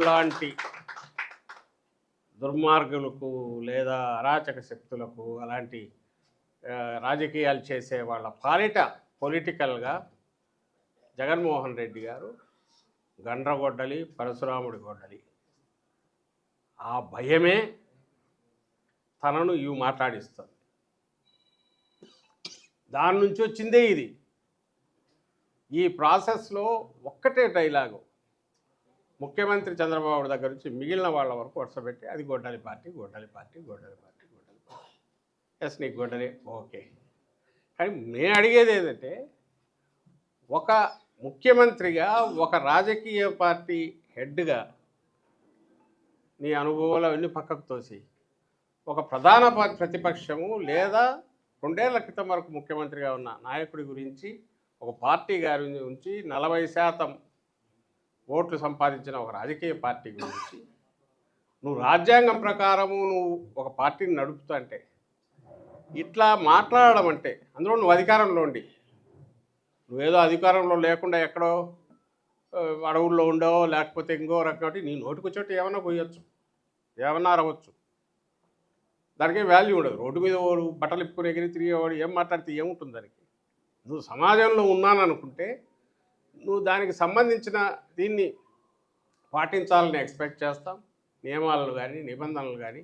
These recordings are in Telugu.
లాంటి దుర్మార్గులకు లేదా అరాచక శక్తులకు అలాంటి రాజకీయాలు చేసే వాళ్ళ పాలిట పొలిటికల్గా జగన్మోహన్ రెడ్డి గారు గండ్రగొడ్డలి పరశురాముడి గొడ్డలి ఆ భయమే తనను ఇవి మాట్లాడిస్తుంది. దాని నుంచి వచ్చిందే ఇది. ఈ ప్రాసెస్లో ఒక్కటే డైలాగు ముఖ్యమంత్రి చంద్రబాబు దగ్గర నుంచి మిగిలిన వాళ్ళ వరకు వరుసపెట్టి అది గొడ్డలి పార్టీ గొడ్డలి పార్టీ గొడ్డలి పార్టీ గొడ్డలి పార్టీ. ఎస్ నీకు గొడ్డలి ఓకే. కానీ నేను అడిగేది ఏంటంటే ఒక ముఖ్యమంత్రిగా ఒక రాజకీయ పార్టీ హెడ్గా నీ అనుభవాలు అవన్నీ పక్కకు తోసి ఒక ప్రధాన ప్రతిపక్షము లేదా 2 ఏళ్ల క్రితం వరకు ముఖ్యమంత్రిగా ఉన్న నాయకుడి గురించి ఒక పార్టీ గారి గురించి 40% ఓట్లు సంపాదించిన ఒక రాజకీయ పార్టీ గురించి నువ్వు రాజ్యాంగం ప్రకారము నువ్వు ఒక పార్టీని నడుపుతుంటే ఇట్లా మాట్లాడడం అంటే అందులో నువ్వు అధికారంలో ఉండి నువ్వేదో అధికారంలో లేకుండా ఎక్కడో అడవుల్లో ఉండవో లేకపోతే ఇంకో రకం నీ నోటికొచ్చేట్టు ఏమన్నా పోయొచ్చు, ఏమన్నా అరవచ్చు, దానికేం వాల్యూ ఉండదు. రోడ్డు మీద వాడు బట్టలు ఇప్పుకుని ఎగిరి తిరిగేవాడు ఏం మాట్లాడితే ఏముంటుంది దానికి? నువ్వు సమాజంలో ఉన్నాననుకుంటే నువ్వు దానికి సంబంధించిన దీన్ని పాటించాలని ఎక్స్పెక్ట్ చేస్తాం. నియమాలు కానీ నిబంధనలు కానీ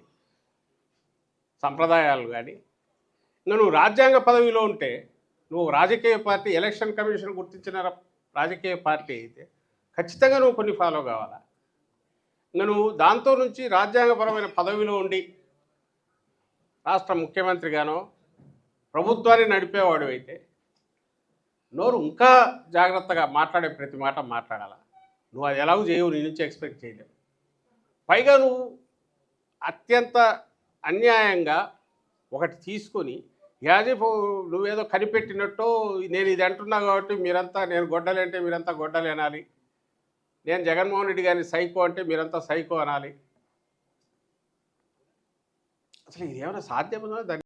సంప్రదాయాలు కానీ. ఇంకా నువ్వు రాజ్యాంగ పదవిలో ఉంటే నువ్వు రాజకీయ పార్టీ ఎలక్షన్ కమిషన్ గుర్తించిన రాజకీయ పార్టీ అయితే ఖచ్చితంగా నువ్వు కొన్ని ఫాలో కావాలా. ఇంకా నువ్వు దాంతో నుంచి రాజ్యాంగపరమైన పదవిలో ఉండి రాష్ట్ర ముఖ్యమంత్రిగానో ప్రభుత్వాన్ని నడిపేవాడు అయితే నోరు ఇంకా జాగ్రత్తగా మాట్లాడే ప్రతి మాట మాట్లాడాలా. నువ్వు అది ఎలాగూ చేయవు, నీ నుంచి ఎక్స్పెక్ట్ చేయలేవు. పైగా నువ్వు అత్యంత అన్యాయంగా ఒకటి తీసుకొని యాజిఫ్ నువ్వేదో కనిపెట్టినట్టు నేను ఇది అంటున్నా కాబట్టి మీరంతా నేను గొడ్డలి అంటే మీరంతా గొడ్డలి అనాలి, నేను జగన్మోహన్ రెడ్డి గారిని సైకో అంటే మీరంతా సైకో అనాలి. అసలు ఇది ఏమైనా సాధ్యమా? దాన్ని